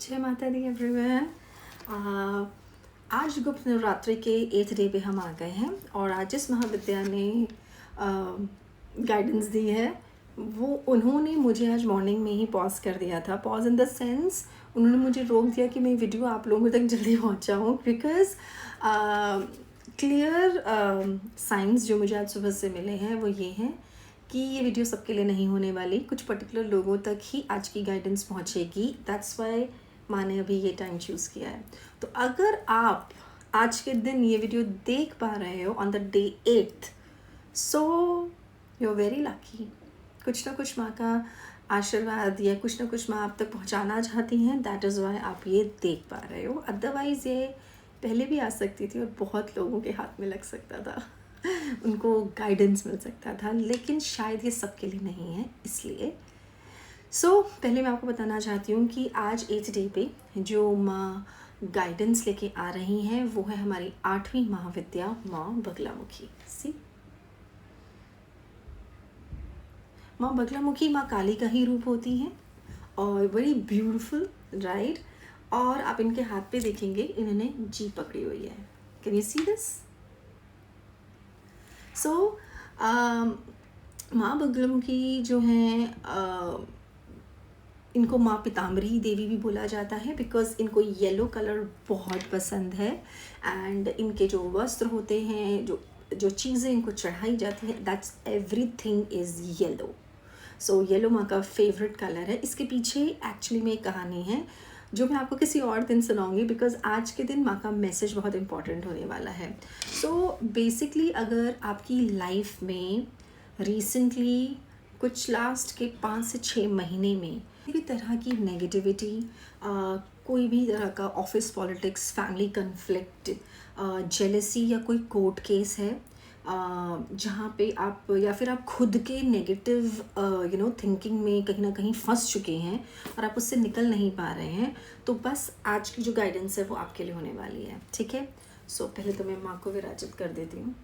जय माता दी एवरीवन। आज गुप्त नवरात्रि के 8th डे पे हम आ गए हैं और आज जिस महाविद्या ने गाइडेंस दी है वो उन्होंने मुझे आज मॉर्निंग में ही पॉज कर दिया था। पॉज इन द सेंस उन्होंने मुझे रोक दिया कि मैं वीडियो आप लोगों तक जल्दी पहुंच जाऊँ, बिकॉज क्लियर साइंस जो मुझे आज सुबह से मिले हैं वो ये हैं कि ये वीडियो सबके लिए नहीं होने वाली, कुछ पर्टिकुलर लोगों तक ही आज की गाइडेंस पहुंचेगी। दैट्स वाई माँ ने अभी ये टाइम चूज़ किया है। तो अगर आप आज के दिन ये वीडियो देख पा रहे हो on the day 8th, so you are very lucky. कुछ ना कुछ माँ का आशीर्वाद या कुछ ना कुछ माँ आप तक पहुँचाना चाहती हैं, दैट इज़ वाई आप ये देख पा रहे हो। अदरवाइज़ ये पहले भी आ सकती थी और बहुत लोगों के हाथ में लग सकता था, उनको गाइडेंस मिल सकता था, लेकिन शायद ये सबके लिए नहीं है। इसलिए पहले मैं आपको बताना चाहती हूँ कि आज 8th डे पे जो माँ गाइडेंस लेके आ रही हैं वो है हमारी 8वीं महाविद्या माँ बगलामुखी। सी माँ बगलामुखी माँ काली का ही रूप होती हैं और बड़ी ब्यूटीफुल, राइट। और आप इनके हाथ पे देखेंगे इन्होंने जी पकड़ी हुई है। Can you see this? माँ बगलामुखी जो हैं इनको माँ पीताम्बरी देवी भी बोला जाता है बिकॉज इनको येलो कलर बहुत पसंद है। एंड इनके जो वस्त्र होते हैं, जो चीज़ें इनको चढ़ाई जाती हैं, that's everything is yellow. So yellow माँ का फेवरेट कलर है। इसके पीछे एक्चुअली में एक कहानी है जो मैं आपको किसी और दिन सुनाऊंगी, बिकॉज आज के दिन माँ का मैसेज बहुत इंपॉर्टेंट होने वाला है। सो बेसिकली अगर आपकी लाइफ में रिसेंटली कुछ लास्ट के 5 से 6 महीने में किसी भी तरह की नेगेटिविटी, कोई भी तरह का office politics, family conflict, jealousy या कोई कोर्ट केस है जहाँ पे आप या फिर आप खुद के नेगेटिव थिंकिंग में कहीं ना कहीं फंस चुके हैं और आप उससे निकल नहीं पा रहे हैं, तो बस आज की जो गाइडेंस है वो आपके लिए होने वाली है। ठीक है। पहले तो मैं माँ को विराजित कर देती हूँ।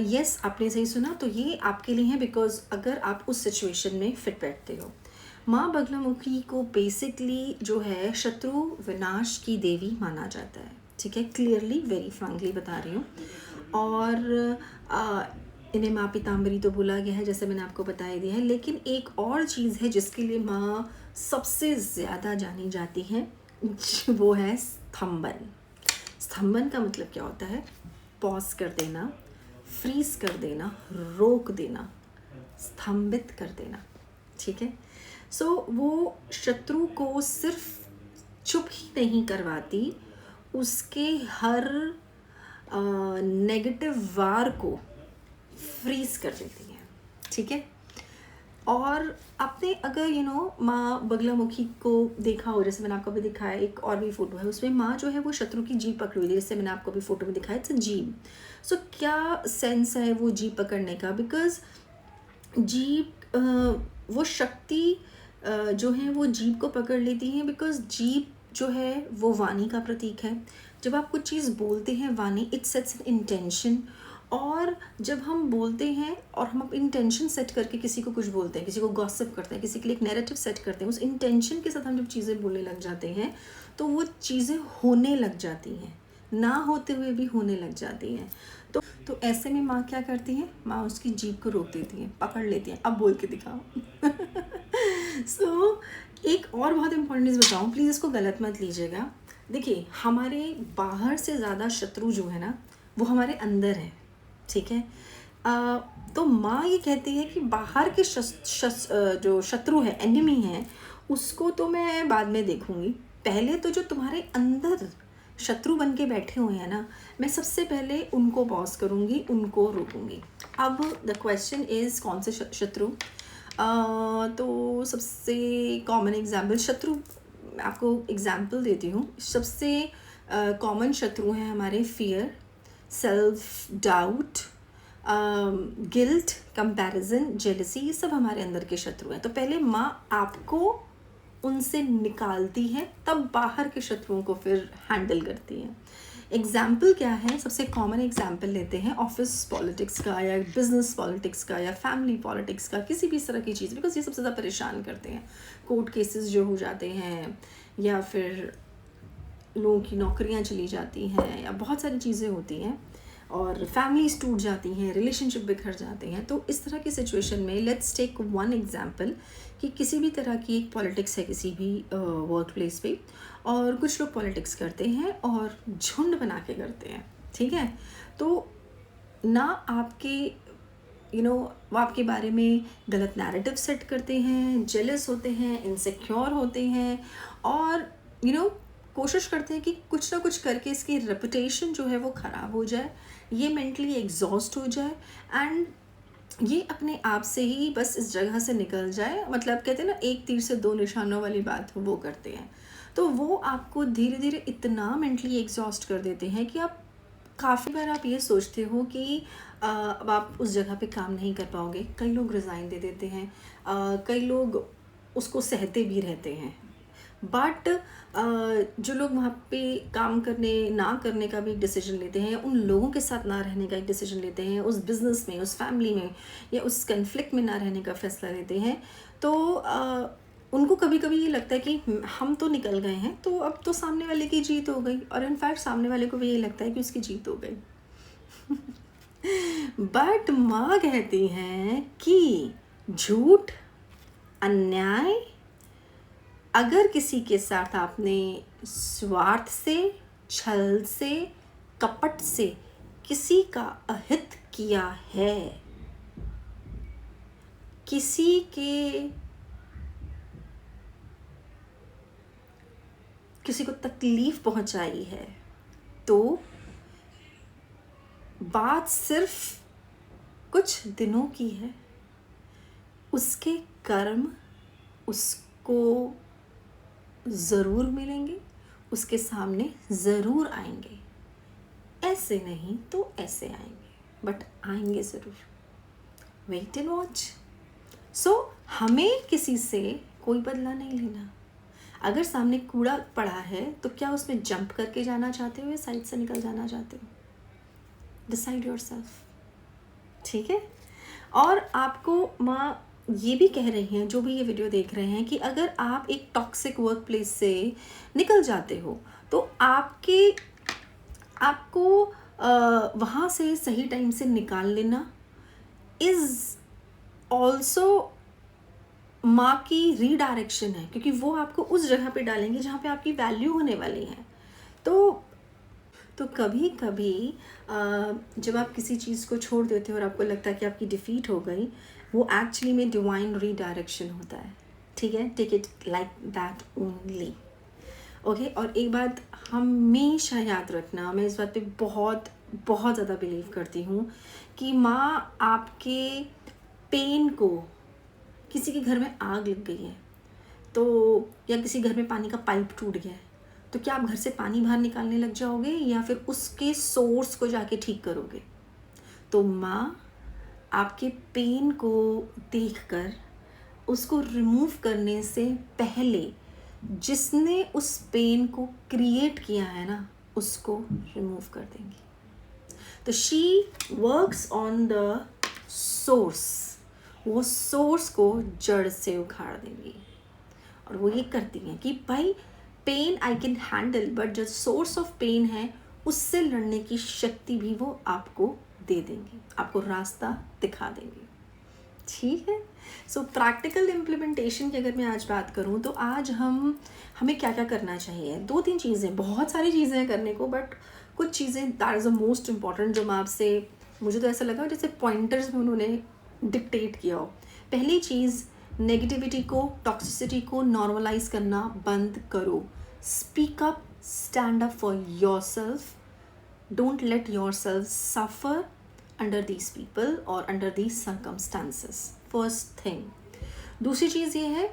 यस, आपने सही सुना। तो ये आपके लिए है बिकॉज अगर आप उस सिचुएशन में फिट बैठते हो। माँ बगलामुखी को बेसिकली जो है शत्रु विनाश की देवी माना जाता है। ठीक है, क्लियरली वेरी फ्रैंकली बता रही हूँ। और इन्हें माँ पीताम्बरी तो बोला गया है जैसे मैंने आपको बताया दिया है, लेकिन एक और चीज़ है जिसके लिए माँ सबसे ज़्यादा जानी जाती है, वो है स्तंभन। स्तंभन का मतलब क्या होता है? पॉज कर देना, फ्रीज कर देना, रोक देना, स्तंभित कर देना। ठीक है। वो शत्रु को सिर्फ चुप ही नहीं करवाती, उसके हर नेगेटिव वार को फ्रीज कर देती है। ठीक है। और आपने अगर माँ बगलामुखी को देखा हो, जैसे मैंने आपको भी दिखाया, एक और भी फोटो है उसमें माँ जो है वो शत्रु की जीभ पकड़ी हुई है, जैसे मैंने आपको भी फोटो में दिखाया, इट्स अ जीभ। क्या सेंस है वो जीभ पकड़ने का? बिकॉज जीभ वो शक्ति जो है वो जीभ को पकड़ लेती है, बिकॉज जीभ जो है वो वाणी का प्रतीक है। जब आप कुछ चीज़ बोलते हैं, वाणी इट सेट्स एन इंटेंशन, और जब हम बोलते हैं और हम अपनी इंटेंशन सेट करके किसी को कुछ बोलते हैं, किसी को गॉसिप करते हैं, किसी के लिए एक नैरेटिव सेट करते हैं, उस इंटेंशन के साथ हम जब चीज़ें बोलने लग जाते हैं तो वो चीज़ें होने लग जाती हैं, ना होते हुए भी होने लग जाती हैं। तो ऐसे में माँ क्या करती हैं? माँ उसकी जीभ को रोक देती हैं, पकड़ लेती हैं, अब बोल के दिखाओ। एक और बहुत इंपॉर्टेंट चीज़ बताऊँ, प्लीज़ इसको गलत मत लीजिएगा। देखिए, हमारे बाहर से ज़्यादा शत्रु जो है ना वो हमारे अंदर है। ठीक है। तो माँ ये कहती है कि बाहर के जो शत्रु है, एनिमी है, उसको तो मैं बाद में देखूंगी, पहले तो जो तुम्हारे अंदर शत्रु बन के बैठे हुए हैं ना, मैं सबसे पहले उनको पॉज करूंगी, उनको रोकूंगी। अब द क्वेश्चन इज़ कौन से शत्रु? तो सबसे कॉमन एग्जाम्पल शत्रु, आपको एग्जाम्पल देती हूँ। सबसे कॉमन शत्रु हैं हमारे fear, self doubt, guilt, comparison, jealousy, ये सब हमारे अंदर के शत्रु हैं। तो पहले माँ आपको उनसे निकालती है, तब बाहर के शत्रुओं को फिर हैंडल करती हैं। एग्जाम्पल क्या है, सबसे कॉमन एग्जाम्पल लेते हैं ऑफिस पॉलिटिक्स का या बिजनेस पॉलिटिक्स का या फैमिली पॉलिटिक्स का, किसी भी इस तरह की चीज़, बिकॉज ये सबसे ज़्यादा परेशान करते हैं। कोर्ट केसेस जो हो जाते हैं, या फिर लोगों की नौकरियां चली जाती हैं, या बहुत सारी चीज़ें होती हैं, और फैमिलीज टूट जाती हैं, रिलेशनशिप बिखर जाते हैं। तो इस तरह की सिचुएशन में लेट्स टेक वन एग्जांपल कि किसी भी तरह की एक पॉलिटिक्स है किसी भी वर्क प्लेस पे, और कुछ लोग पॉलिटिक्स करते हैं और झुंड बना के करते हैं, ठीक है। तो ना आपके वो आपके बारे में गलत नैरेटिव सेट करते हैं, जेलस होते हैं, इनसिक्योर होते हैं, और कोशिश करते हैं कि कुछ ना कुछ करके इसकी रेपुटेशन जो है वो ख़राब हो जाए, ये मेंटली एग्जॉस्ट हो जाए, एंड ये अपने आप से ही बस इस जगह से निकल जाए। मतलब कहते हैं ना, एक तीर से दो निशानों वाली बात वो करते हैं। तो वो आपको धीरे धीरे इतना मेंटली एग्जॉस्ट कर देते हैं कि आप काफ़ी बार आप ये सोचते हो कि अब आप उस जगह पे काम नहीं कर पाओगे। कई लोग रिज़ाइन दे देते हैं, कई लोग उसको सहते भी रहते हैं, बट जो लोग वहाँ पे काम करने ना करने का भी एक डिसीजन लेते हैं, उन लोगों के साथ ना रहने का एक डिसीजन लेते हैं, उस बिज़नेस में, उस फैमिली में या उस कन्फ्लिक्ट में ना रहने का फैसला लेते हैं, तो उनको कभी कभी ये लगता है कि हम तो निकल गए हैं, तो अब तो सामने वाले की जीत हो गई, और इनफैक्ट सामने वाले को भी ये लगता है कि उसकी जीत हो गई। बट माँ कहती हैं कि झूठ, अन्याय, अगर किसी के साथ आपने स्वार्थ से, छल से, कपट से किसी का अहित किया है, किसी को तकलीफ पहुंचाई है, तो बात सिर्फ कुछ दिनों की है। उसके कर्म उसको ज़रूर मिलेंगे, उसके सामने ज़रूर आएंगे। ऐसे नहीं तो ऐसे आएंगे, बट आएंगे ज़रूर। Wait and watch. सो हमें किसी से कोई बदला नहीं लेना। अगर सामने कूड़ा पड़ा है तो क्या उसमें जंप करके जाना चाहते हो या साइड से निकल जाना चाहते हो? डिसाइड योरसेल्फ, ठीक है। और आपको माँ ये भी कह रही हैं, जो भी ये वीडियो देख रहे हैं, कि अगर आप एक टॉक्सिक वर्क प्लेस से निकल जाते हो तो आपको वहाँ से सही टाइम से निकाल लेना इज़ ऑल्सो माँ की रीडायरेक्शन है, क्योंकि वो आपको उस जगह पे डालेंगे जहाँ पे आपकी वैल्यू होने वाली है। तो कभी कभी जब आप किसी चीज़ को छोड़ देते हो और आपको लगता है कि आपकी डिफ़ीट हो गई, वो एक्चुअली में डिवाइन रीडायरेक्शन होता है, ठीक है। Take it like that only, okay. और एक बात हमेशा याद रखना, मैं इस बात पे बहुत बहुत ज़्यादा बिलीव करती हूँ कि माँ आपके पेन को, किसी के घर में आग लग गई है तो, या किसी घर में पानी का पाइप टूट गया है, तो क्या आप घर से पानी बाहर निकालने लग जाओगे या फिर उसके सोर्स को जाके ठीक करोगे? तो माँ आपके पेन को देखकर उसको रिमूव करने से पहले जिसने उस पेन को क्रिएट किया है ना, उसको रिमूव कर देंगी। तो she works on the source, वो सोर्स को जड़ से उखाड़ देंगी। और वो ये करती हैं कि भाई pain I can handle, but जो सोर्स ऑफ पेन है उससे लड़ने की शक्ति भी वो आपको दे देंगी, आपको रास्ता दिखा देंगी, ठीक है। सो प्रैक्टिकल इम्प्लीमेंटेशन की अगर मैं आज बात करूँ तो आज हमें क्या क्या करना चाहिए? 2-3 चीज़ें, बहुत सारी चीज़ें हैं करने को, बट कुछ चीज़ें that is the most important जो मैं आपसे, मुझे तो ऐसा लगा जैसे पॉइंटर्स में उन्होंने डिक्टेट किया हो। पहली चीज़, नेगेटिविटी को, टॉक्सिसिटी को नॉर्मलाइज करना बंद करो। Speak up, stand up for yourself, don't let yourself suffer under these people और under these circumstances, first thing. दूसरी चीज़ ये है,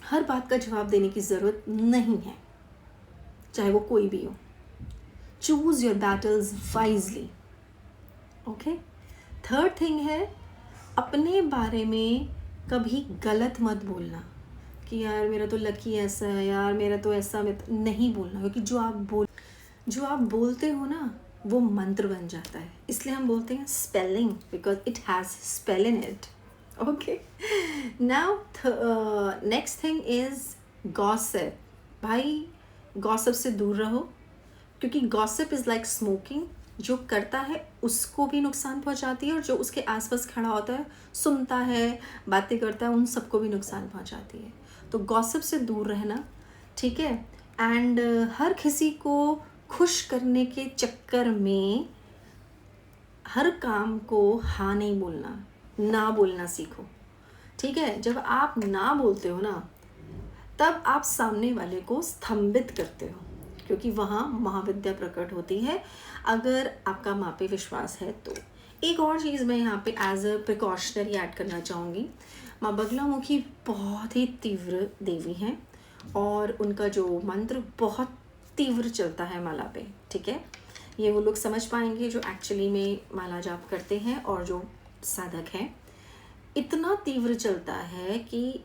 हर बात का जवाब देने की ज़रूरत नहीं है, चाहे वो कोई भी हो। Choose your battles wisely, okay. Third thing है, अपने बारे में कभी गलत मत बोलना कि यार मेरा तो लकी ऐसा है, यार मेरा तो ऐसा, नहीं बोलना, क्योंकि जो आप जो आप बोलते हो ना वो मंत्र बन जाता है, इसलिए हम बोलते हैं spelling, because it has spell in it. Okay, now next thing is gossip. भाई गॉसिप से दूर रहो, क्योंकि गॉसिप इज़ लाइक स्मोकिंग, जो करता है उसको भी नुकसान पहुंचाती है और जो उसके आसपास खड़ा होता है, सुनता है, बातें करता है, उन सबको भी नुकसान पहुंचाती है। तो गॉसिप से दूर रहना, ठीक है। एंड हर किसी को खुश करने के चक्कर में हर काम को हाँ नहीं बोलना, ना बोलना सीखो, ठीक है। जब आप ना बोलते हो ना, तब आप सामने वाले को स्तंभित करते हो, क्योंकि वहाँ महाविद्या प्रकट होती है, अगर आपका माँ पे विश्वास है तो। एक और चीज़ मैं यहाँ पे एज अ प्रिकॉशनरी ऐड करना चाहूँगी। माँ बगलामुखी बहुत ही तीव्र देवी हैं और उनका जो मंत्र बहुत तीव्र चलता है माला पे, ठीक है। ये वो लोग समझ पाएंगे जो एक्चुअली में माला जाप करते हैं और जो साधक हैं। इतना तीव्र चलता है कि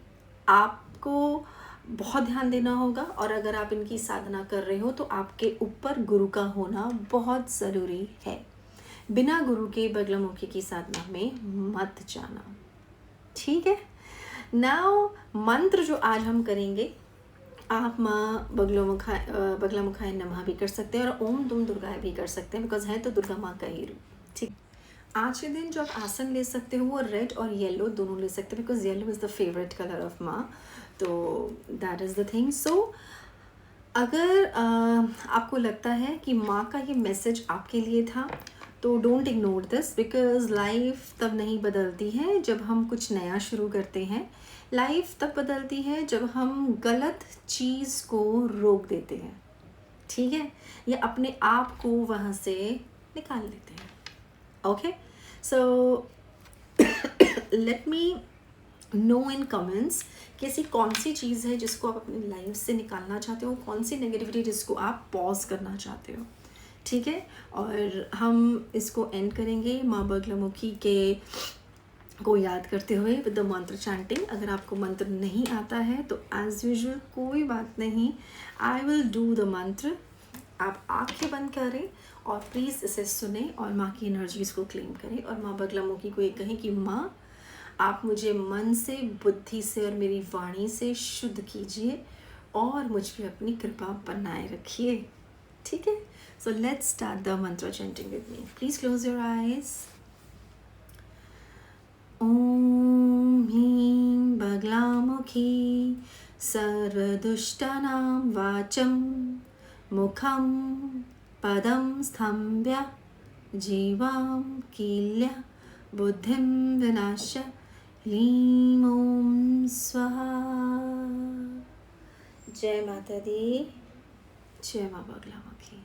आपको बहुत ध्यान देना होगा, और अगर आप इनकी साधना कर रहे हो तो आपके ऊपर गुरु का होना बहुत ज़रूरी है। बिना गुरु के बगलामुखी की साधना में मत जाना, ठीक है। नाउ मंत्र जो आज हम करेंगे, आप माँ बगलामुखाय नमः भी कर सकते हैं और ओम दुम दुर्गाय भी कर सकते हैं, बिकॉज है तो दुर्गा माँ का ही रूप, ठीक। आज के दिन जो आप आसन ले सकते हो वो रेड और येलो दोनों ले सकते हो, because yellow is the favourite colour of माँ, तो दैट इज़ द थिंग। सो अगर आपको लगता है कि माँ का ये मैसेज आपके लिए था, तो don't ignore this, because life तब नहीं बदलती है जब हम कुछ नया शुरू करते हैं। लाइफ तब बदलती है जब हम गलत चीज़ को रोक देते हैं, ठीक है, या अपने आप को वहाँ से निकाल देते हैं। Okay, so let me know इन कमेंट्स कि ऐसी कौन सी चीज़ है जिसको आप अपनी लाइफ से निकालना चाहते हो, कौन सी नेगेटिविटी जिसको आप पॉज करना चाहते हो, ठीक है। और हम इसको एंड करेंगे माँ बगलामुखी के को याद करते हुए विद द मंत्र चैंटिंग। अगर आपको मंत्र नहीं आता है तो एज यूजुअल कोई बात नहीं, आई विल डू द मंत्र। आप आंखें बंद करें और प्लीज़ इसे सुने और माँ की एनर्जीज़ को क्लेम करें, और माँ बगलामुखी को ये कहें कि माँ आप मुझे मन से, बुद्धि से और मेरी वाणी से शुद्ध कीजिए और मुझ पे अपनी कृपा बनाए रखिए, ठीक है। So let's start the mantra chanting with me. Please close your eyes. ओम ह्रीं बगलामुखी सर्वदुष्टानां वाचं मुखं पदं स्तम्भ्य जीवां कील्य बुद्धिं विनाश्य ह्रीं ओम स्वाहा। जय माता दी, जय माँ बगलामुखी।